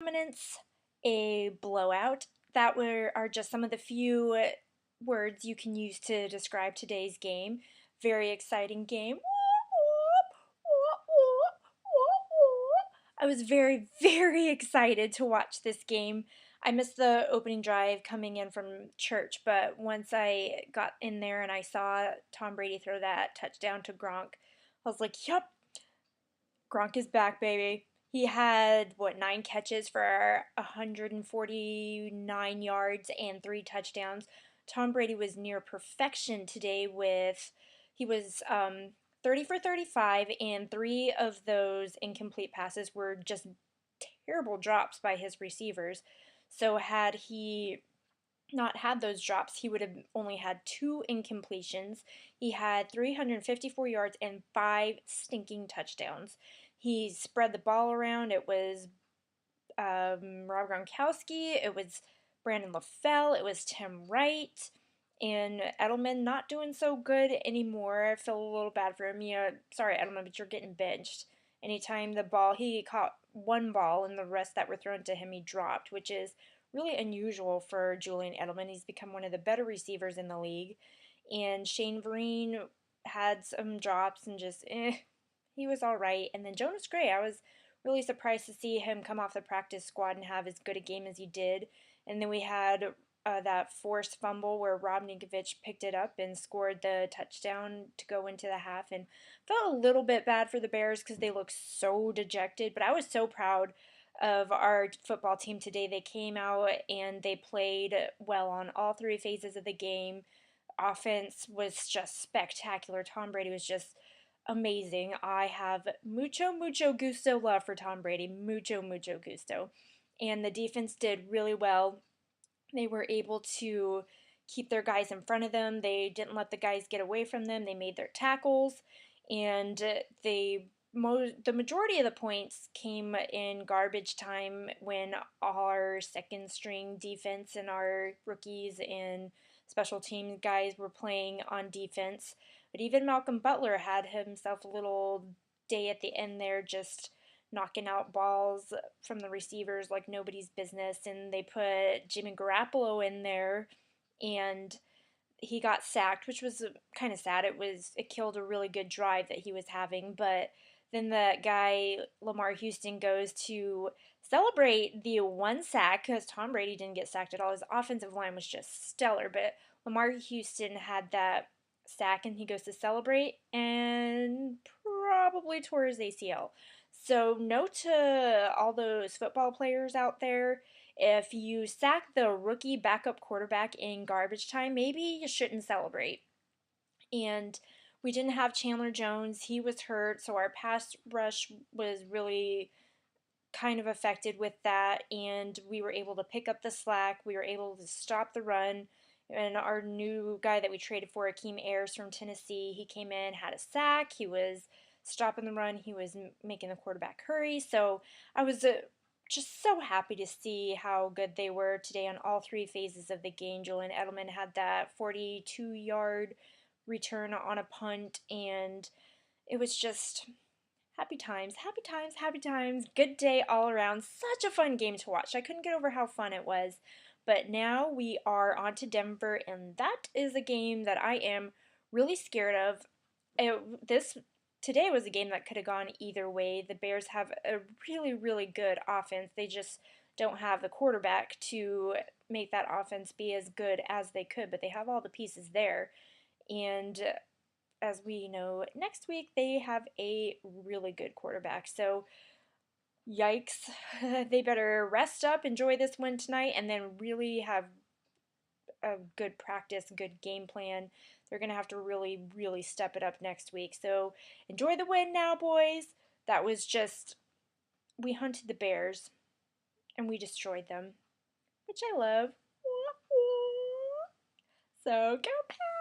Dominance, a blowout. Are just some of the few words you can use to describe today's game. Very exciting game. I was very, very excited to watch this game. I missed the opening drive coming in from church, but once I got in there and I saw Tom Brady throw that touchdown to Gronk, I was like, "Yup, Gronk is back, baby." He had, what, 9 catches for 149 yards and 3 touchdowns. Tom Brady was near perfection today he was 30 for 35, and 3 of those incomplete passes were just terrible drops by his receivers. So had he not had those drops, he would have only had 2 incompletions. He had 354 yards and 5 stinking touchdowns. He spread the ball around. It was Rob Gronkowski, it was Brandon LaFell, it was Tim Wright, and Edelman not doing so good anymore. I feel a little bad for him. Yeah, sorry, Edelman, but you're getting benched. Anytime he caught 1 ball, and the rest that were thrown to him, he dropped, which is really unusual for Julian Edelman. He's become one of the better receivers in the league. And Shane Vereen had some drops and he was all right. And then Jonas Gray, I was really surprised to see him come off the practice squad and have as good a game as he did. And then we had that forced fumble where Rob Ninkovich picked it up and scored the touchdown to go into the half. And felt a little bit bad for the Bears because they looked so dejected. But I was so proud of our football team today. They came out and they played well on all 3 phases of the game. Offense was just spectacular. Tom Brady was just amazing. I have mucho, mucho gusto love for Tom Brady. Mucho, mucho gusto. And the defense did really well. They were able to keep their guys in front of them. They didn't let the guys get away from them. They made their tackles, and the majority of the points came in garbage time when our second string defense and our rookies and special team guys were playing on defense. But even Malcolm Butler had himself a little day at the end there, just knocking out balls from the receivers like nobody's business. And they put Jimmy Garoppolo in there, and he got sacked, which was kind of sad. It killed a really good drive that he was having. But then the guy Lamar Houston goes to celebrate the 1 sack because Tom Brady didn't get sacked at all. His offensive line was just stellar, but Lamar Houston had that sack and he goes to celebrate and probably tore his ACL. So note to all those football players out there, if you sack the rookie backup quarterback in garbage time, maybe you shouldn't celebrate. And we didn't have Chandler Jones. He was hurt, so our pass rush was really kind of affected with that, and we were able to pick up the slack. We were able to stop the run. And our new guy that we traded for, Akeem Ayers from Tennessee, he came in, had a sack. He was stopping the run. He was making the quarterback hurry. So I was just so happy to see how good they were today on all 3 phases of the game. Julian Edelman had that 42-yard return on a punt, and it was just happy times, happy times, happy times. Good day all around. Such a fun game to watch. I couldn't get over how fun it was. But now we are on to Denver, and that is a game that I am really scared of. This today was a game that could have gone either way. The Bears have a really, really good offense. They just don't have the quarterback to make that offense be as good as they could, but they have all the pieces there. And as we know, next week they have a really good quarterback. So, yikes. They better rest up, enjoy this win tonight, and then really have a good practice, good game plan. They're going to have to really, really step it up next week. So, enjoy the win now, boys. That was just, we hunted the Bears and we destroyed them, which I love. So, go Pats!